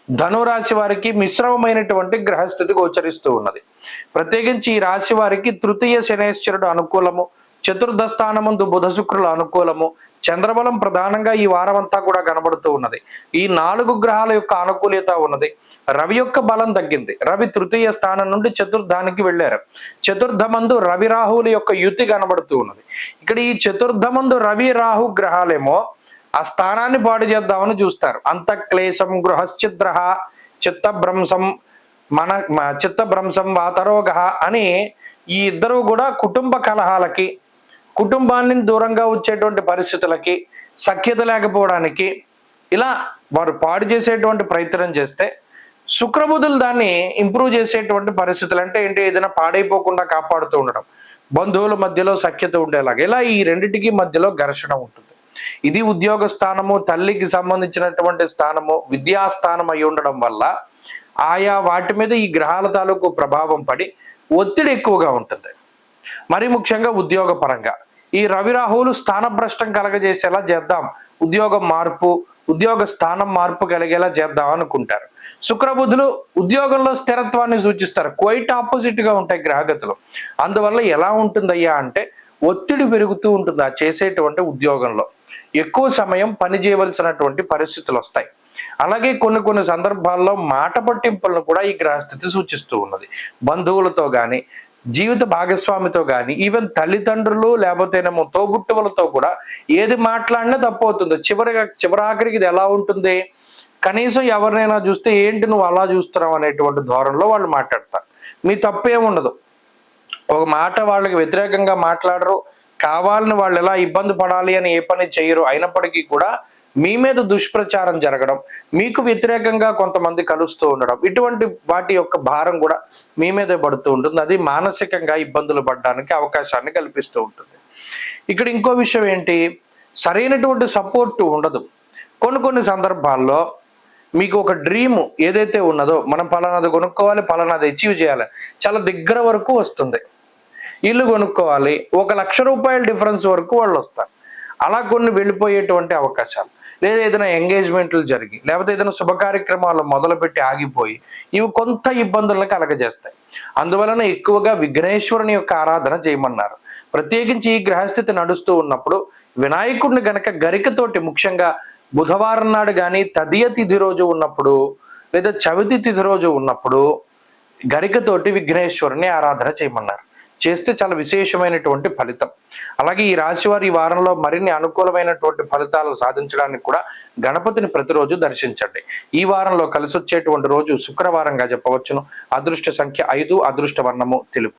ధనురాశి వారికి మిశ్రమమైనటువంటి గ్రహస్థితి గోచరిస్తూ ఉన్నది. ప్రత్యేకించి ఈ రాశి వారికి తృతీయ శనేశ్వరుడు అనుకూలము, చతుర్థ స్థానమందు బుధ శుక్రుల అనుకూలము, చంద్రబలం ప్రధానంగా ఈ వారం అంతా కూడా కనబడుతూ ఉన్నది. ఈ 4 గ్రహాల యొక్క అనుకూల్యత ఉన్నది. రవి యొక్క బలం తగ్గింది. రవి తృతీయ స్థానం నుండి చతుర్థానికి వెళ్ళారు. చతుర్థమందు రవి రాహువుల యొక్క యుతి కనబడుతూ ఉన్నది. ఇక్కడ ఈ చతుర్థమందు రవి రాహు గ్రహాలేమో ఆ స్థానాన్ని పాడు చేద్దామని చూస్తారు. అంతఃక్లేశం గృహశ్చిద్ర చిత్తభ్రంశం చిత్తభ్రంశం వాతరోగ అని ఈ ఇద్దరు కూడా కుటుంబ కలహాలకి, కుటుంబాన్ని దూరంగా వచ్చేటువంటి పరిస్థితులకి, సఖ్యత లేకపోవడానికి ఇలా వారు పాడు చేసేటువంటి ప్రయత్నం చేస్తే శుక్రబుధులు దాన్ని ఇంప్రూవ్ చేసేటువంటి పరిస్థితులు. అంటే ఏంటి, ఏదైనా పాడైపోకుండా కాపాడుతూ ఉండడం, బంధువుల మధ్యలో సఖ్యత ఉండేలాగా, ఇలా ఈ రెండింటికి మధ్యలో ఘర్షణ ఉంటుంది. ఇది ఉద్యోగ స్థానము, తల్లికి సంబంధించినటువంటి స్థానము, విద్యాస్థానం అయి ఉండడం వల్ల ఆయా వాటి మీద ఈ గ్రహాల తాలూకు ప్రభావం పడి ఒత్తిడి ఎక్కువగా ఉంటుంది. మరి ముఖ్యంగా ఉద్యోగ పరంగా ఈ రవి రాహువులు స్థానభ్రష్టం కలగజేసేలా చేద్దాం, ఉద్యోగం మార్పు, ఉద్యోగ స్థానం మార్పు కలిగేలా చేద్దాం అనుకుంటారు. శుక్రబుధులు ఉద్యోగంలో స్థిరత్వాన్ని సూచిస్తారు. క్వైట్ ఆపోజిట్ గా ఉంటాయి గ్రహగతులు. అందువల్ల ఎలా ఉంటుందయ్యా అంటే ఒత్తిడి పెరుగుతూ ఉంటుంది. ఆ చేసేటువంటి ఉద్యోగంలో ఎక్కువ సమయం పని చేయవలసినటువంటి పరిస్థితులు వస్తాయి. అలాగే కొన్ని సందర్భాల్లో మాట పట్టింపులను కూడా ఈ గ్రహస్థితి సూచిస్తూ ఉన్నది. బంధువులతో కానీ, జీవిత భాగస్వామితో కానీ, ఈవెన్ తల్లిదండ్రులు లేకపోతేనేమో తోబుట్టువులతో కూడా ఏది మాట్లాడినా తప్పు అవుతుంది. చివరాఖరికి ఇది ఎలా ఉంటుంది, కనీసం ఎవరినైనా చూస్తే ఏంటి నువ్వు అలా చూస్తున్నావు అనేటువంటి ధోరణిలో వాళ్ళు మాట్లాడతారు. మీ తప్పు ఏముండదు. ఒక మాట వాళ్ళకి వ్యతిరేకంగా మాట్లాడరు, కావాలని వాళ్ళు ఎలా ఇబ్బంది పడాలి అని ఏ పని చేయరు. అయినప్పటికీ కూడా మీ మీద దుష్ప్రచారం జరగడం, మీకు వ్యతిరేకంగా కొంతమంది కలుస్తూ ఉండడం, ఇటువంటి వాటి యొక్క భారం కూడా మీ మీదే పడుతూ ఉంటుంది. అది మానసికంగా ఇబ్బందులు పడడానికి అవకాశాన్ని కల్పిస్తూ ఉంటుంది. ఇక్కడ ఇంకో విషయం ఏంటి, సరైనటువంటి సపోర్ట్ ఉండదు. కొన్ని సందర్భాల్లో మీకు ఒక డ్రీమ్ ఏదైతే ఉన్నదో, మనం పలానాది కొనుక్కోవాలి, పలానాది అచీవ్ చేయాలి, చాలా దగ్గర వరకు వస్తుంది. ఇల్లు కొనుక్కోవాలి, 1 లక్ష రూపాయల డిఫరెన్స్ వరకు వాళ్ళు వస్తారు. అలా కొన్ని వెళ్ళిపోయేటువంటి అవకాశాలు, లేదా ఏదైనా ఎంగేజ్మెంట్లు జరిగి, లేకపోతే ఏదైనా శుభ కార్యక్రమాలు మొదలుపెట్టి ఆగిపోయి ఇవి కొంత ఇబ్బందులను కలగజేస్తాయి. అందువలన ఎక్కువగా విఘ్నేశ్వరుని యొక్క ఆరాధన చేయమన్నారు. ప్రత్యేకించి ఈ గ్రహస్థితి నడుస్తూ ఉన్నప్పుడు వినాయకుడిని గనక గరికతోటి, ముఖ్యంగా బుధవారం నాడు కానీ, తదియ తిథి రోజు ఉన్నప్పుడు, లేదా చవితి తిథి రోజు ఉన్నప్పుడు గరికతోటి విఘ్నేశ్వరుని ఆరాధన చేయమన్నారు. చేస్తే చాలా విశేషమైనటువంటి ఫలితం. అలాగే ఈ రాశి వారి ఈ వారంలో మరిన్ని అనుకూలమైనటువంటి ఫలితాలు సాధించడానికి కూడా గణపతిని ప్రతిరోజు దర్శించండి. ఈ వారంలో కలిసి వచ్చేటువంటి రోజు శుక్రవారంగా చెప్పవచ్చును. అదృష్ట సంఖ్య 5, అదృష్ట వర్ణము తెలుపు.